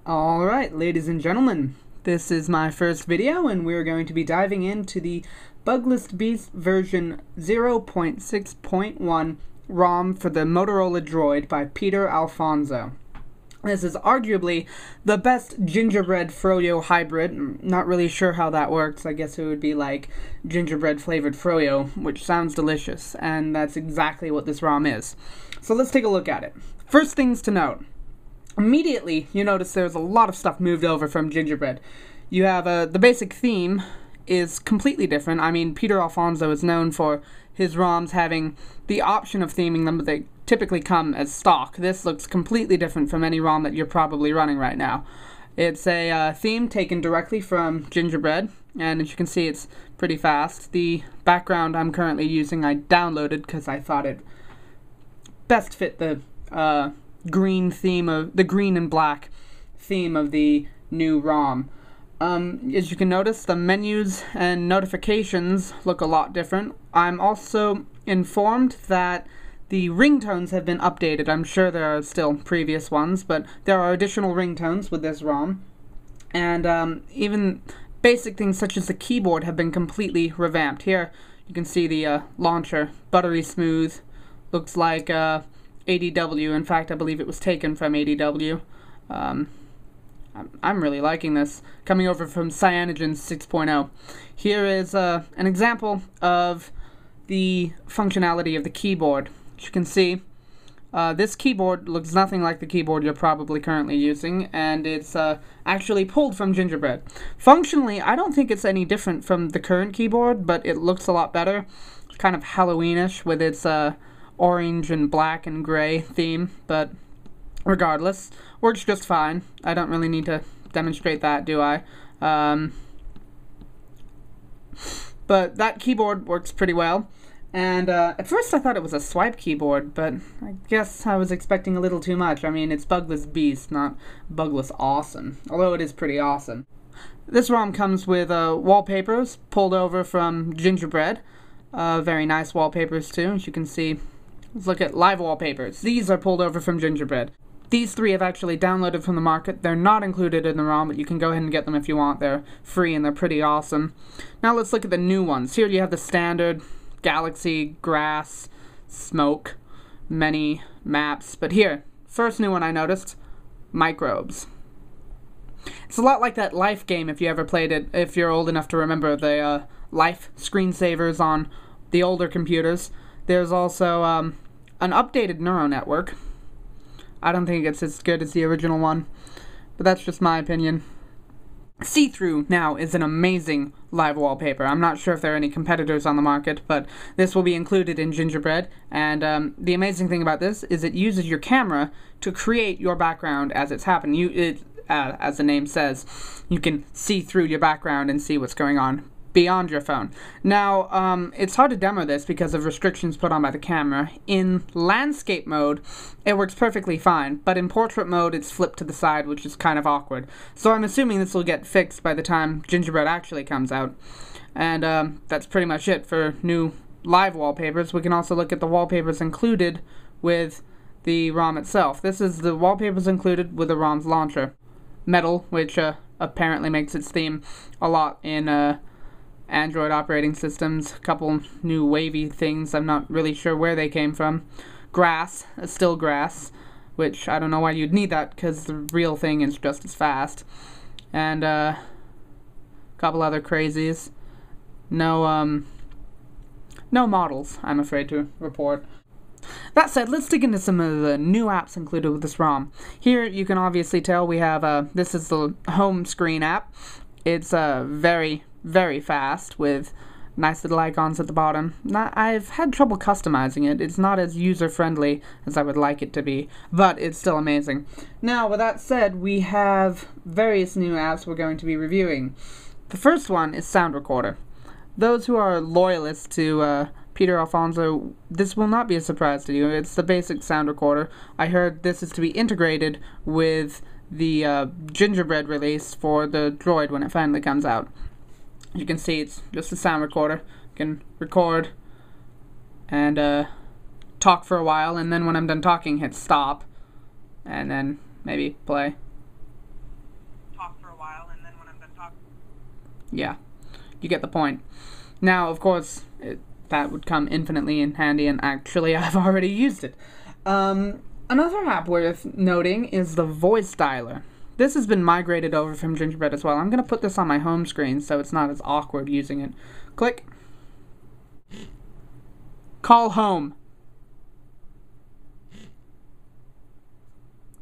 Alright, ladies and gentlemen, this is my first video, and we're going to be diving into the Bugless Beast version 0.6.1 ROM for the Motorola Droid by Peter Alfonso. This is arguably the best gingerbread froyo hybrid. I'm not really sure how that works. I guess it would be like gingerbread flavored froyo, which sounds delicious, and that's exactly what this ROM is. So let's take a look at it. First things to note. Immediately, you notice there's a lot of stuff moved over from Gingerbread. You have the basic theme is completely different. I mean, Peter Alfonso is known for his ROMs having the option of theming them, but they typically come as stock. This looks completely different from any ROM that you're probably running right now. It's a theme taken directly from Gingerbread, and as you can see, it's pretty fast. The background I'm currently using, I downloaded because I thought it best fit the green theme of the green and black theme of the new ROM. As you can notice, the menus and notifications look a lot different. I'm also informed that the ringtones have been updated. I'm sure there are still previous ones, but there are additional ringtones with this ROM. And even basic things such as the keyboard have been completely revamped. Here you can see the launcher, buttery smooth, looks like ADW. In fact, I believe it was taken from ADW. I'm really liking this. Coming over from Cyanogen 6.0. Here is an example of the functionality of the keyboard. As you can see, this keyboard looks nothing like the keyboard you're probably currently using, and it's actually pulled from Gingerbread. Functionally, I don't think it's any different from the current keyboard, but it looks a lot better. It's kind of Halloweenish with its orange and black and gray theme, but regardless, works just fine. I don't really need to demonstrate that, do I? But that keyboard works pretty well, and at first I thought it was a swipe keyboard, but I guess I was expecting a little too much. I mean, it's Bugless Beast, not Bugless Awesome, although it is pretty awesome. This ROM comes with wallpapers pulled over from Gingerbread. Very nice wallpapers too, as you can see. Let's look at live wallpapers. These are pulled over from Gingerbread. These three have actually downloaded from the market. They're not included in the ROM, but you can go ahead and get them if you want. They're free and they're pretty awesome. Now let's look at the new ones. Here you have the standard galaxy, grass, smoke, many maps. But here, first new one I noticed, microbes. It's a lot like that Life game if you ever played it, if you're old enough to remember the Life screensavers on the older computers. There's also an updated neural network. I don't think it's as good as the original one, but that's just my opinion. See-Through now is an amazing live wallpaper. I'm not sure if there are any competitors on the market, but this will be included in Gingerbread, and the amazing thing about this is it uses your camera to create your background as it's happening. As the name says, you can see through your background and see what's going on beyond your phone. Now, it's hard to demo this because of restrictions put on by the camera. In landscape mode, it works perfectly fine, but in portrait mode, it's flipped to the side, which is kind of awkward. So I'm assuming this will get fixed by the time Gingerbread actually comes out. And that's pretty much it for new live wallpapers. We can also look at the wallpapers included with the ROM itself. This is the wallpapers included with the ROM's launcher. Metal, which apparently makes its theme a lot in Android operating systems. A couple new wavy things. I'm not really sure where they came from. Grass, still grass, which I don't know why you'd need that because the real thing is just as fast. And a couple other crazies. No models, I'm afraid to report. That said, let's dig into some of the new apps included with this ROM. Here you can obviously tell we have this is the home screen app. It's very fast with nice little icons at the bottom. I've had trouble customizing it. It's not as user-friendly as I would like it to be, but it's still amazing. Now, with that said, we have various new apps we're going to be reviewing. The first one is Sound Recorder. Those who are loyalists to Peter Alfonso, this will not be a surprise to you. It's the basic sound recorder. I heard this is to be integrated with the Gingerbread release for the Droid when it finally comes out. You can see it's just a sound recorder. You can record and talk for a while, and then when I'm done talking, hit stop, and then maybe play. Talk for a while, and then when I'm done talking. Yeah, you get the point. Now, of course, that would come infinitely in handy, and actually I've already used it. Another app worth noting is the voice dialer. This has been migrated over from Gingerbread as well. I'm going to put this on my home screen so it's not as awkward using it. Click. Call home.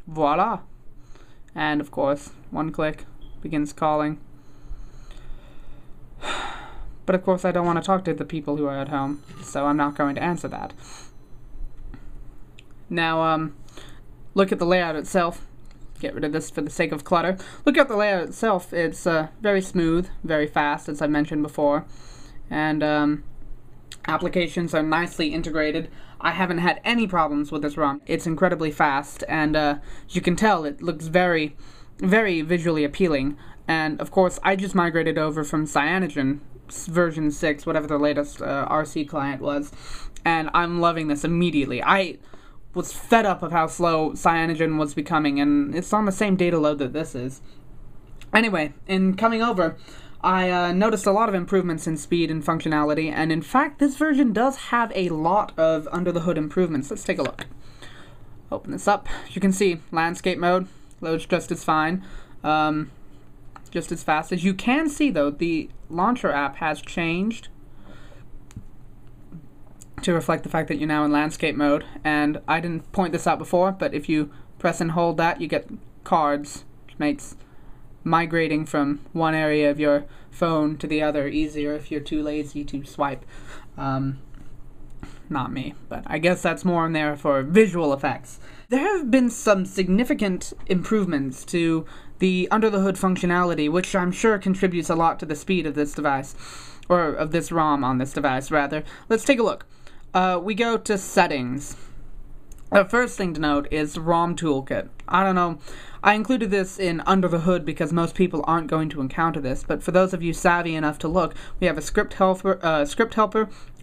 Voila. And of course, one click begins calling. But of course I don't want to talk to the people who are at home, so I'm not going to answer that. Now, look at the layout itself. Get rid of this for the sake of clutter. Look at the layout itself. It's very smooth, very fast, as I mentioned before. And applications are nicely integrated. I haven't had any problems with this ROM. It's incredibly fast, and as you can tell, it looks very, very visually appealing. And of course, I just migrated over from Cyanogen version 6, whatever the latest RC client was, and I'm loving this immediately. I was fed up of how slow Cyanogen was becoming, and it's on the same data load that this is. Anyway, in coming over, I noticed a lot of improvements in speed and functionality, and in fact, this version does have a lot of under-the-hood improvements. Let's take a look. Open this up. You can see landscape mode loads just as fine, just as fast. As you can see, though, the launcher app has changed to reflect the fact that you're now in landscape mode, and I didn't point this out before, but if you press and hold that, you get cards, which makes migrating from one area of your phone to the other easier if you're too lazy to swipe. Not me, but I guess that's more in there for visual effects. There have been some significant improvements to the under-the-hood functionality, which I'm sure contributes a lot to the speed of this device, or of this ROM on this device, rather. Let's take a look. We go to Settings. The first thing to note is ROM Toolkit. I don't know, I included this in Under the Hood because most people aren't going to encounter this, but for those of you savvy enough to look, we have a script helper,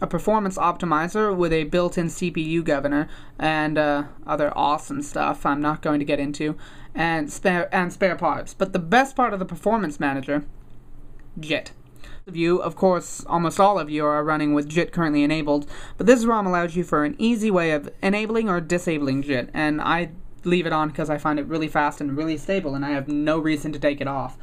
a performance optimizer with a built-in CPU governor, and other awesome stuff I'm not going to get into, and spare parts. But the best part of the performance manager, JIT. Of course, almost all of you are running with JIT currently enabled, but this ROM allows you for an easy way of enabling or disabling JIT, and I leave it on because I find it really fast and really stable, and I have no reason to take it off.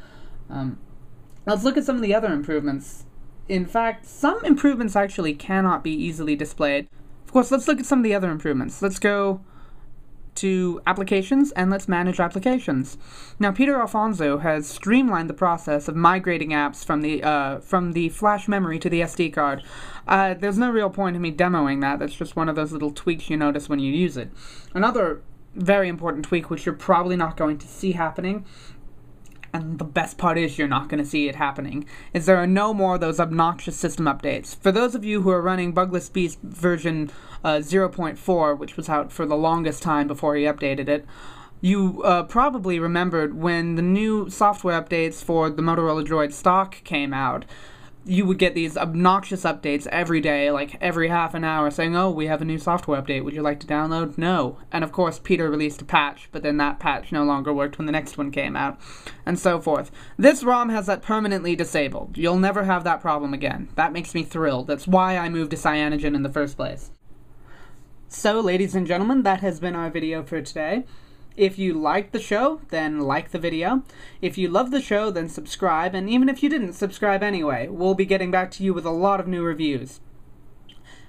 Let's look at some of the other improvements. In fact, some improvements actually cannot be easily displayed. Of course, let's look at some of the other improvements. Let's go to Applications, and let's manage applications. Now, Peter Alfonso has streamlined the process of migrating apps from the flash memory to the SD card. There's no real point in me demoing that. That's just one of those little tweaks you notice when you use it. Another very important tweak, which you're probably not going to see happening, and the best part is you're not going to see it happening, is there are no more of those obnoxious system updates. For those of you who are running Bugless Beast version 0.4, which was out for the longest time before he updated it, you probably remembered when the new software updates for the Motorola Droid stock came out, you would get these obnoxious updates every day, like every half an hour, saying, oh, we have a new software update, would you like to download? No. And of course, Peter released a patch, but then that patch no longer worked when the next one came out, and so forth. This ROM has that permanently disabled. You'll never have that problem again. That makes me thrilled. That's why I moved to Cyanogen in the first place. So, ladies and gentlemen, that has been our video for today. If you liked the show, then like the video. If you love the show, then subscribe, and even if you didn't subscribe anyway, we'll be getting back to you with a lot of new reviews.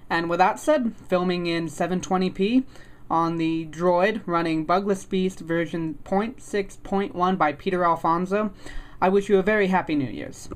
And with that said, filming in 720p on the Droid running Bugless Beast version 0.6.1 by Peter Alfonso, I wish you a very happy New Year's.